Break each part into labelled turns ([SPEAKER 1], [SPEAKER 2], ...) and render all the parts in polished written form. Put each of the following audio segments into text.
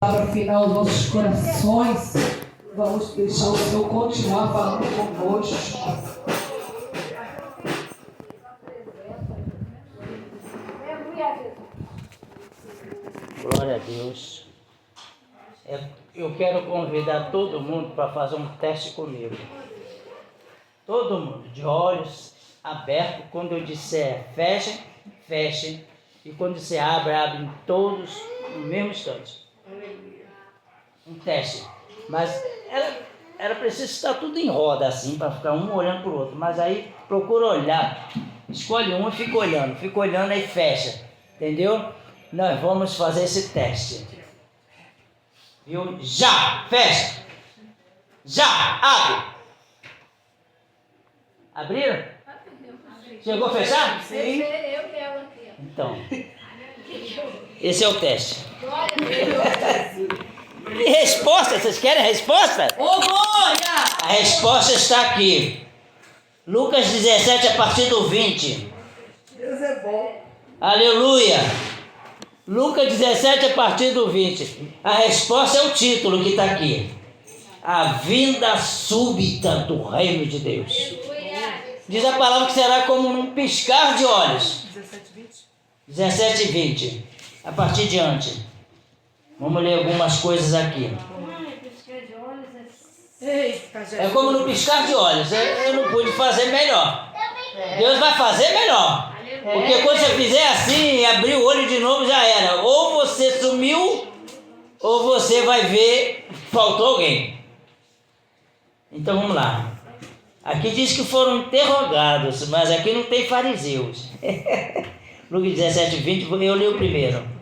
[SPEAKER 1] Para afinar os nossos corações, vamos deixar o Senhor continuar falando conosco.
[SPEAKER 2] Glória a Deus. Eu quero convidar todo mundo para fazer um teste comigo. Todo mundo, de olhos abertos. Quando eu disser fechem, fechem. E quando disser abrem todos no mesmo instante. Um teste. Mas era preciso estar tudo em roda assim, para ficar um olhando para o outro. Mas aí procura olhar. Escolhe um e fica olhando aí fecha. Entendeu? Nós vamos fazer esse teste. Viu? Já! Fecha! Já! Abre! Abriram? Chegou a fechar?
[SPEAKER 3] Sim. Eu e ela aqui.
[SPEAKER 2] Então, esse é o teste. E resposta? Vocês querem a resposta?
[SPEAKER 3] Ô, glória!
[SPEAKER 2] A resposta está aqui. Lucas 17, a partir do 20.
[SPEAKER 1] Deus é bom.
[SPEAKER 2] Aleluia! Lucas 17, a partir do 20. A resposta é o título que está aqui. A vinda súbita do reino de Deus. Diz a palavra que será como num piscar de olhos. 17 e 20. A partir de antes. Vamos ler algumas coisas aqui. É como no piscar de olhos. Eu não pude fazer melhor. Deus vai fazer melhor. Porque quando você fizer assim e abrir o olho de novo, já era. Ou você sumiu, ou você vai ver, faltou alguém. Então vamos lá. Aqui diz que foram interrogados, mas aqui não tem fariseus. Lucas 17, 20, eu li o primeiro.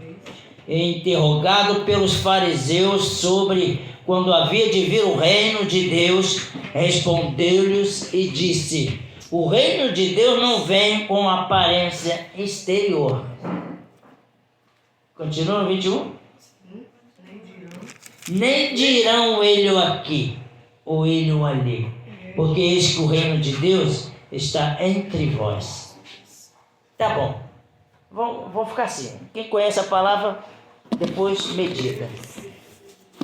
[SPEAKER 2] Interrogado pelos fariseus sobre quando havia de vir o reino de Deus, respondeu-lhes e disse: o reino de Deus não vem com aparência exterior. Continua no 21. Nem dirão ele aqui ou ele ali, porque eis que o reino de Deus está entre vós. Tá bom. Vamos ficar assim. Quem conhece a palavra, depois medita.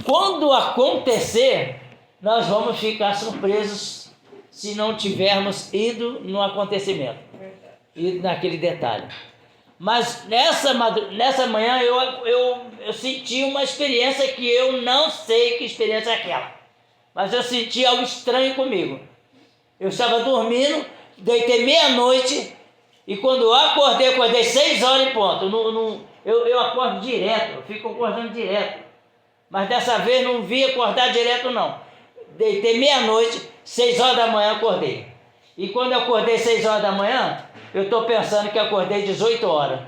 [SPEAKER 2] Quando acontecer, nós vamos ficar surpresos se não tivermos ido no acontecimento, ido naquele detalhe. Mas nessa manhã eu senti uma experiência que eu não sei que experiência é aquela, mas eu senti algo estranho comigo. Eu estava dormindo, deitei meia-noite, e quando eu acordei 6 horas em ponto. Eu acordo direto, eu fico acordando direto, mas dessa vez não vi acordar direto não. Deitei meia-noite, 6 horas da manhã acordei. E quando eu acordei 6 horas da manhã, eu estou pensando que acordei 18 horas.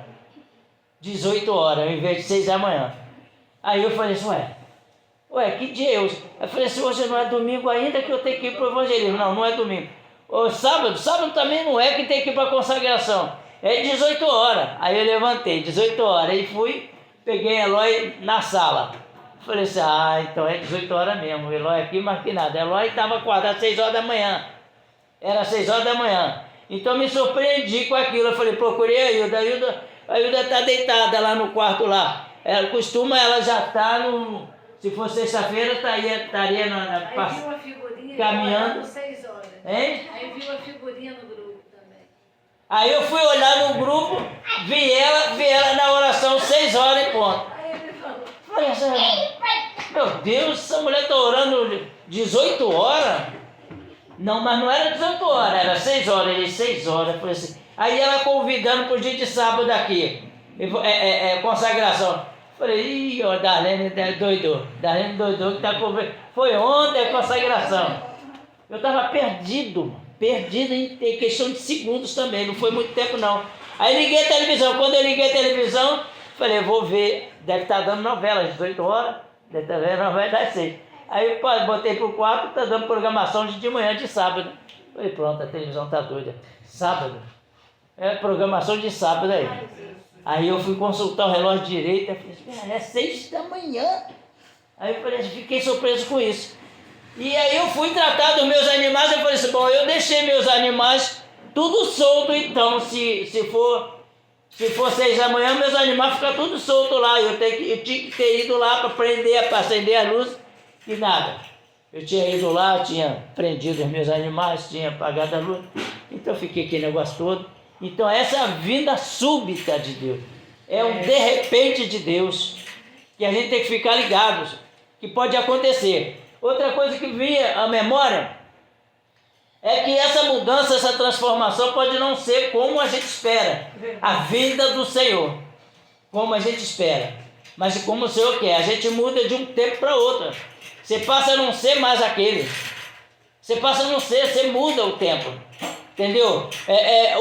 [SPEAKER 2] 18 horas, ao invés de 6 da manhã. Aí eu falei assim, ué, que dia é hoje? Eu falei assim, hoje não é domingo ainda que eu tenho que ir para o evangelismo. Não é domingo. Sábado também não é que tem que ir para a consagração. É 18 horas. Aí eu levantei, 18 horas, e fui, peguei Eloy na sala. Falei assim, então é 18 horas mesmo, o Eloy aqui, mas que nada. Eloy estava acordado às 6 horas da manhã. Era 6 horas da manhã. Então me surpreendi com aquilo. Eu falei, procurei a Hilda. A Hilda está deitada lá no quarto lá. Ela já está no... Se for sexta-feira, estaria
[SPEAKER 3] Aí viu a figurinha
[SPEAKER 2] caminhando.
[SPEAKER 3] 6 horas.
[SPEAKER 2] Hein?
[SPEAKER 3] Aí viu a figurinha no grupo também.
[SPEAKER 2] Aí eu fui olhar no grupo, vi ela na oração 6 horas em ponto.
[SPEAKER 3] Aí ele falou,
[SPEAKER 2] Falei assim, meu Deus, essa mulher está orando 18 horas? Não, mas não era 18 horas, era 6 horas, ele 6 horas. Falei assim. Aí ela convidando para o dia de sábado aqui, consagração. Falei, Darlene doidou. Darlene doidou que tá convidando. Foi ontem a consagração. Eu estava perdido em questão de segundos também, não foi muito tempo não. Aí liguei a televisão, quando eu liguei a televisão, falei, vou ver, deve estar dando novela, às 18 horas, deve estar vendo novela das 6. Aí eu botei pro quarto, está dando programação de manhã, de sábado. Falei, pronto, a televisão está doida. Sábado, programação de sábado aí. Aí eu fui consultar o relógio direito, falei, é 6 da manhã. Aí eu falei, fiquei surpreso com isso. E aí eu fui tratar dos meus animais, eu falei assim, bom, eu deixei meus animais tudo solto, então, se for Se for 6 da manhã, meus animais ficam tudo soltos lá. Eu tinha que ter ido lá para prender, para acender a luz e nada. Eu tinha ido lá, tinha prendido os meus animais, tinha apagado a luz. Então fiquei aquele negócio todo. Então essa é a vinda súbita de Deus. É um de repente de Deus. Que a gente tem que ficar ligados. Que pode acontecer. Outra coisa que vinha à memória é que essa mudança, essa transformação pode não ser como a gente espera. A vinda do Senhor. Como a gente espera. Mas como o Senhor quer. A gente muda de um tempo para outro. Você passa a não ser mais aquele. Você passa a não ser, você muda o tempo. Entendeu?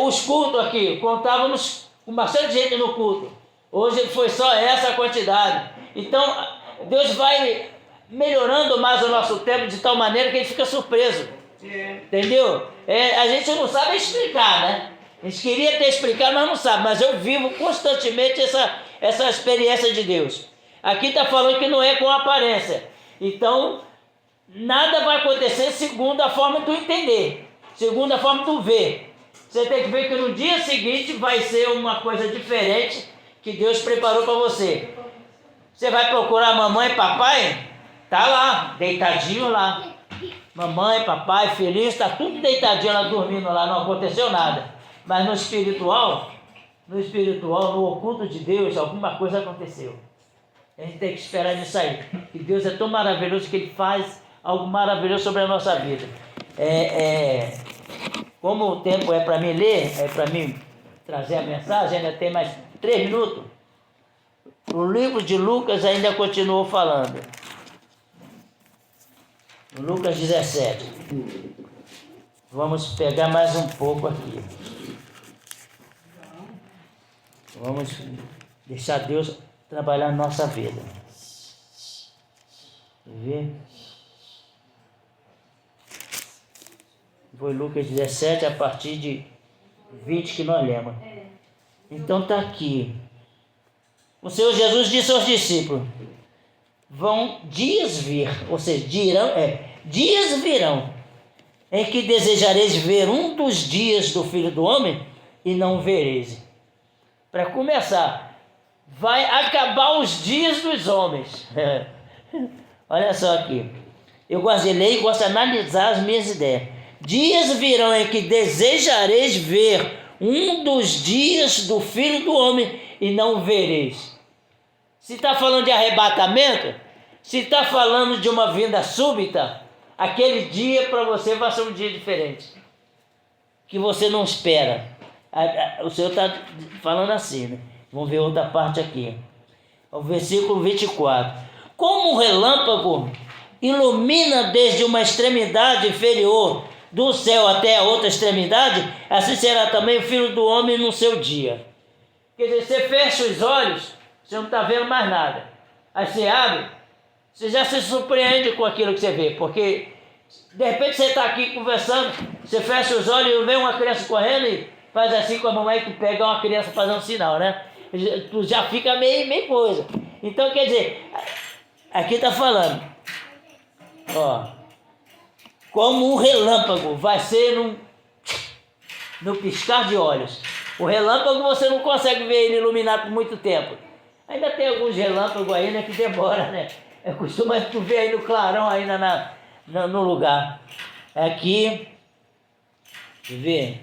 [SPEAKER 2] Os cultos aqui, contávamos com bastante gente no culto. Hoje foi só essa quantidade. Então, Deus vai melhorando mais o nosso tempo de tal maneira que a gente fica surpreso. Entendeu? A gente não sabe explicar, né? A gente queria ter explicado, mas não sabe. Mas eu vivo constantemente essa experiência de Deus. Aqui está falando que não é com aparência. Então, nada vai acontecer segundo a forma que tu entender. Segundo a forma que tu vê. Você tem que ver que no dia seguinte vai ser uma coisa diferente que Deus preparou para você. Você vai procurar mamãe e papai? Tá lá, deitadinho lá. Mamãe, papai, feliz, está tudo deitadinho lá, dormindo lá, não aconteceu nada. Mas no espiritual, no oculto de Deus, alguma coisa aconteceu. A gente tem que esperar nisso aí. Que Deus é tão maravilhoso que Ele faz algo maravilhoso sobre a nossa vida. Como o tempo é para mim ler, é para mim trazer a mensagem, ainda tem mais 3 minutos. O livro de Lucas ainda continuou falando. Lucas 17. Vamos pegar mais um pouco aqui. Vamos deixar Deus trabalhar na nossa vida. Ver? Foi Lucas 17 a partir de 20 que nós lemos. Então está aqui. O Senhor Jesus disse aos discípulos: vão dias vir, ou seja, dias virão, em que desejareis ver um dos dias do Filho do Homem e não vereis. Para começar, vai acabar os dias dos homens. Olha só aqui. Eu gosto de ler e gosto de analisar as minhas ideias. Dias virão em que desejareis ver um dos dias do Filho do Homem e não vereis. Se está falando de arrebatamento, se está falando de uma vinda súbita, aquele dia para você vai ser um dia diferente, que você não espera. O Senhor está falando assim, né? Vamos ver outra parte aqui. O versículo 24. Como um relâmpago ilumina desde uma extremidade inferior do céu até a outra extremidade, assim será também o Filho do Homem no seu dia. Quer dizer, você fecha os olhos, você não está vendo mais nada. Aí você abre, você já se surpreende com aquilo que você vê, porque de repente você está aqui conversando, você fecha os olhos e vê uma criança correndo e faz assim com a mamãe que pega uma criança fazendo um sinal, né? Tu já fica meio coisa. Então, quer dizer, aqui está falando, ó, como um relâmpago, vai ser no piscar de olhos. O relâmpago você não consegue ver ele iluminado por muito tempo. Ainda tem alguns relâmpagos aí, né, que demora, né? Costuma tu ver aí no clarão ainda no lugar. Aqui, vê.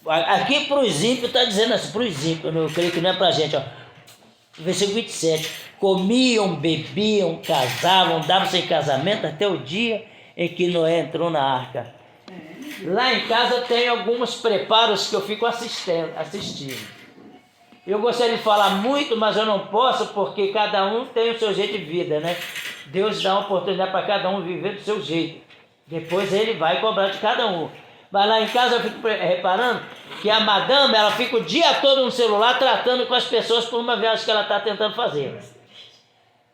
[SPEAKER 2] Aqui para os ímpios, está dizendo assim, para os ímpios, eu creio que não é para a gente, ó. Versículo 27. Comiam, bebiam, casavam, davam-se em casamento até o dia em que Noé entrou na arca. Lá em casa tem alguns preparos que eu fico assistindo. Eu gostaria de falar muito, mas eu não posso, porque cada um tem o seu jeito de vida, né? Deus dá uma oportunidade para cada um viver do seu jeito. Depois Ele vai cobrar de cada um. Mas lá em casa eu fico reparando que a madame, ela fica o dia todo no celular tratando com as pessoas por uma viagem que ela está tentando fazer.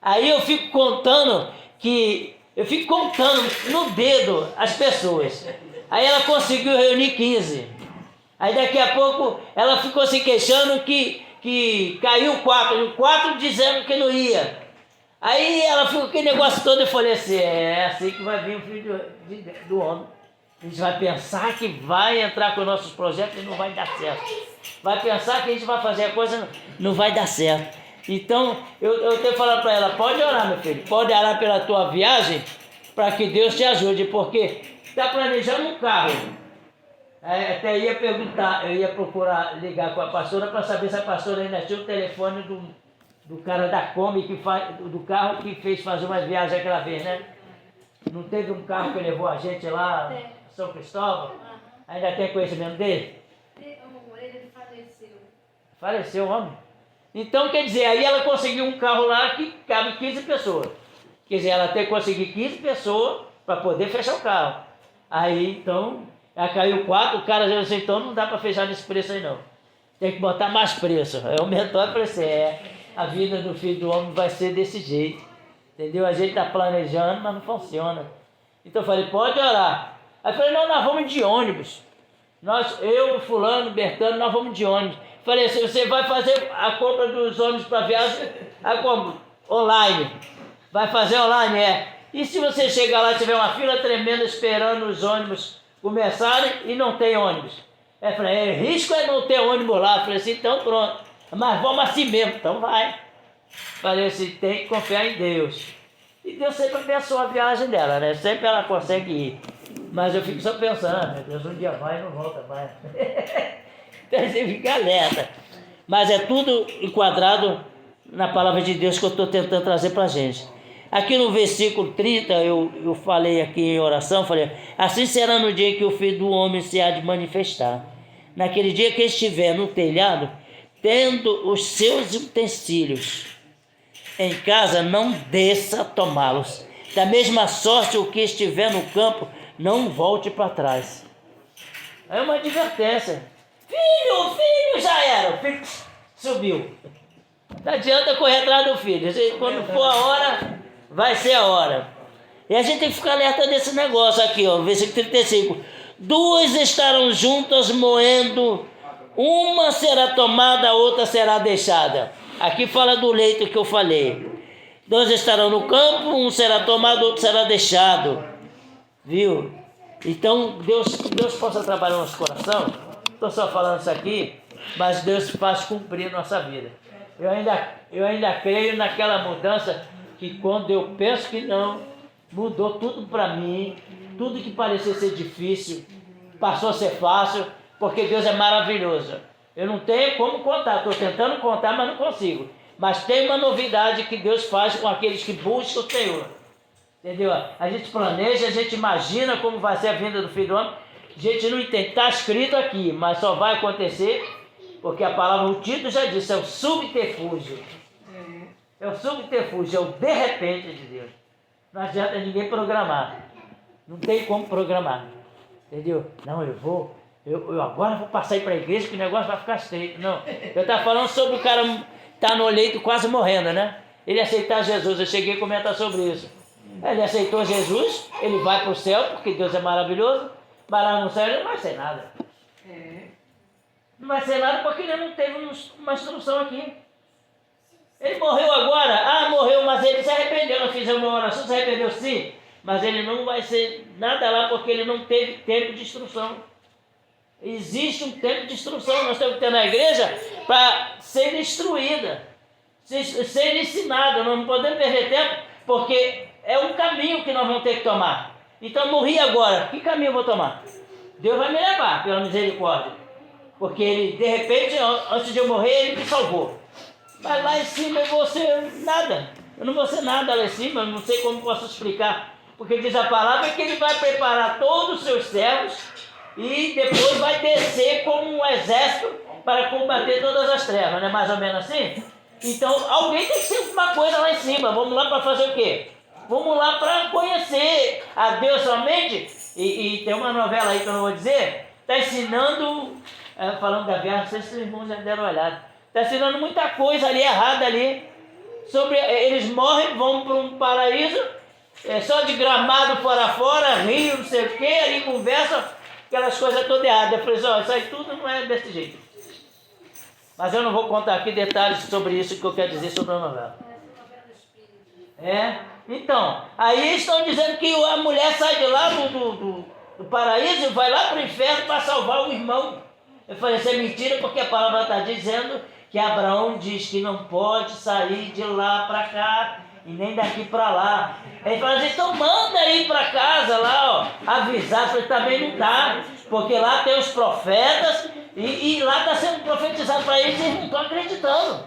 [SPEAKER 2] Aí eu fico contando no dedo as pessoas. Aí ela conseguiu reunir 15. Aí daqui a pouco ela ficou se queixando que caiu 4. E 4 dizendo que não ia. Aí ela ficou com aquele negócio todo e falei assim, é assim que vai vir o Filho do Homem. A gente vai pensar que vai entrar com os nossos projetos e não vai dar certo. Vai pensar que a gente vai fazer a coisa e não vai dar certo. Então, eu tenho falado para ela, pode orar, meu filho, pode orar pela tua viagem, para que Deus te ajude, porque está planejando um carro. Até ia perguntar, eu ia procurar ligar com a pastora para saber se a pastora ainda tinha o telefone do cara da Kombi, do carro que fez fazer uma viagem aquela vez, né? Não teve um carro que levou a gente lá, São Cristóvão? Ainda tem conhecimento dele?
[SPEAKER 3] Ele faleceu.
[SPEAKER 2] Faleceu o homem. Então, quer dizer, aí ela conseguiu um carro lá que cabe 15 pessoas. Quer dizer, ela tem que conseguir 15 pessoas para poder fechar o carro. Aí, então, ela caiu 4, o cara já disse, então não dá para fechar nesse preço aí não. Tem que botar mais preço. Aí o mentor falou assim, a vida do filho do homem vai ser desse jeito. Entendeu? A gente está planejando, mas não funciona. Então eu falei, pode orar. Aí eu falei, não, nós vamos de ônibus. Eu, fulano, Bertano, nós vamos de ônibus. Falei assim, você vai fazer a compra dos ônibus para viagem online. Vai fazer online, E se você chegar lá e tiver uma fila tremenda esperando os ônibus começarem e não tem ônibus? Eu falei, risco é não ter ônibus lá. Eu falei assim, então pronto. Mas vamos assim mesmo, então vai. Falei assim, tem que confiar em Deus. E Deus sempre abençoa a viagem dela, né? Sempre ela consegue ir. Mas eu fico só pensando, meu Deus, um dia vai e não volta mais. Então você fica alerta. Mas é tudo enquadrado na palavra de Deus que eu estou tentando trazer para a gente. Aqui no versículo 30, eu falei aqui em oração, falei, assim será no dia que o Filho do Homem se há de manifestar. Naquele dia que estiver no telhado, tendo os seus utensílios em casa, não desça a tomá-los. Da mesma sorte, o que estiver no campo, não volte para trás. É uma advertência. Filho, já era. O filho subiu. Não adianta correr atrás do filho. Quando for a hora, vai ser a hora. E a gente tem que ficar alerta desse negócio aqui, versículo 35. 2 estarão juntas moendo, uma será tomada, a outra será deixada. Aqui fala do leito que eu falei. 2 estarão no campo, um será tomado, outro será deixado. Viu? Então, Deus possa trabalhar no nosso coração. Estou só falando isso aqui, mas Deus faz cumprir nossa vida. Eu ainda creio naquela mudança que quando eu penso que não, mudou tudo para mim. Tudo que parecia ser difícil passou a ser fácil, porque Deus é maravilhoso. Eu não tenho como contar, estou tentando contar, mas não consigo. Mas tem uma novidade que Deus faz com aqueles que buscam o Senhor. Entendeu? A gente planeja, a gente imagina como vai ser a vinda do Filho do Homem. A gente não entende, está escrito aqui, mas só vai acontecer porque a palavra, o título já disse, é o subterfúgio. É o subterfúgio, é o de repente de Deus. Não adianta ninguém programar. Não tem como programar. Entendeu? Não, eu agora vou passar aí para a igreja que o negócio vai ficar estreito. Não. Eu estava falando sobre o cara estar no leito quase morrendo, né? Ele aceitar Jesus, eu cheguei a comentar sobre isso. Ele aceitou Jesus, ele vai para o céu, porque Deus é maravilhoso, mas lá no céu ele não vai ser nada. Não vai ser nada porque ele não teve uma instrução aqui. Ele morreu agora, morreu, mas ele se arrependeu, nós fizemos uma oração, se arrependeu sim, mas ele não vai ser nada lá porque ele não teve tempo de instrução. Existe um tempo de instrução, nós temos que ter na igreja para ser instruída, ser ensinada, nós não podemos perder tempo, porque é um caminho que nós vamos ter que tomar. Então, morri agora, que caminho eu vou tomar? Deus vai me levar, pela misericórdia, porque ele, de repente, antes de eu morrer, ele me salvou. Mas lá em cima eu vou ser nada. Eu não vou ser nada lá em cima, eu não sei como posso explicar. Porque diz a palavra que ele vai preparar todos os seus servos e depois vai descer como um exército para combater todas as trevas, não é mais ou menos assim? Então alguém tem que ser uma coisa lá em cima. Vamos lá para fazer o quê? Vamos lá para conhecer a Deus somente. E tem uma novela aí que eu não vou dizer, está ensinando, falando da viagem, não sei se os irmãos já deram uma olhada. Está ensinando muita coisa ali, errada ali, sobre eles morrem, vão para um paraíso, só de gramado fora, rio, não sei o que, ali conversa, aquelas coisas todas erradas. Eu falei assim, isso aí tudo não é desse jeito. Mas eu não vou contar aqui detalhes sobre isso que eu quero dizer sobre a novela. Então, aí estão dizendo que a mulher sai de lá do paraíso e vai lá para o inferno para salvar o irmão. Eu falei, isso é mentira, porque a palavra está dizendo que Abraão diz que não pode sair de lá para cá e nem daqui para lá. Ele fala assim, então manda ir para casa lá, ó, avisar. Eu falei, também não dá, porque lá tem os profetas e lá está sendo profetizado para eles e eles não estão acreditando.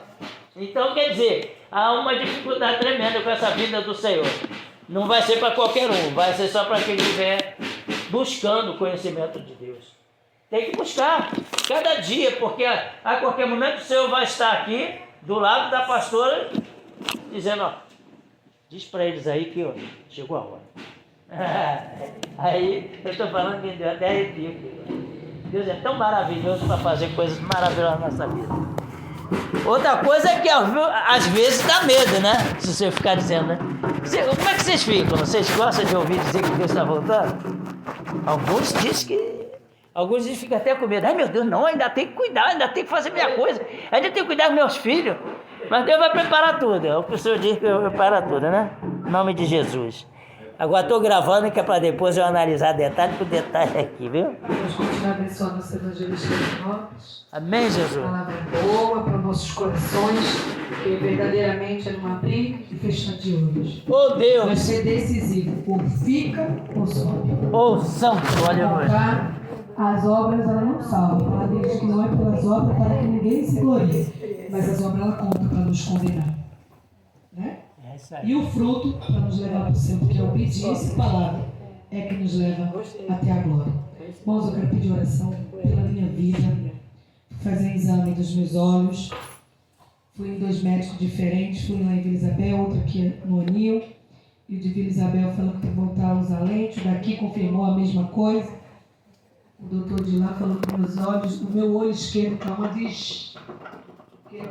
[SPEAKER 2] Então, quer dizer, há uma dificuldade tremenda com essa vida do Senhor. Não vai ser para qualquer um, vai ser só para quem estiver buscando o conhecimento de Deus. Tem que buscar cada dia, porque a qualquer momento o Senhor vai estar aqui do lado da pastora dizendo, ó, diz para eles aí que ó, chegou a hora. Aí eu estou falando que deu até arrepio. Deus é tão maravilhoso para fazer coisas maravilhosas na nossa vida. Outra coisa é que às vezes dá medo, né? Se você ficar dizendo, né? Como é que vocês ficam? Vocês gostam de ouvir dizer que Deus está voltando? Alguns dizem que ficam até com medo. Ai meu Deus, não, ainda tem que cuidar, ainda tem que fazer minha coisa, ainda tem que cuidar dos meus filhos. Mas Deus vai preparar tudo, é o que o Senhor diz que eu preparo tudo, né? Em nome de Jesus. Agora estou gravando que é para depois eu analisar detalhe por detalhe aqui, viu?
[SPEAKER 1] Vamos continuar abençoando nosso evangelista Lopes.
[SPEAKER 2] Amém, Jesus.
[SPEAKER 1] Palavra boa para nossos corações, que verdadeiramente é num abrir e fechar de olhos.
[SPEAKER 2] Oh Deus!
[SPEAKER 1] Vai ser decisivo, ou fica ou sobe.
[SPEAKER 2] Oh Santo, olha hoje.
[SPEAKER 1] As obras ela não salvam. Ela diz que não é pelas obras para que ninguém se glorie, mas as obras ela conta para nos condenar, né? E o fruto para nos levar para o céu, porque a obediência e palavra é que nos leva até a glória. Irmãos, eu quero pedir oração pela minha vida, fazer exame dos meus olhos. Fui em 2 médicos diferentes, fui lá em Vila Isabel, outro aqui no Anil, e o de Vila Isabel falou que tem que voltar a usar lente, o daqui confirmou a mesma coisa. O doutor de lá falou que meus olhos, o meu olho esquerdo está uma diz que ele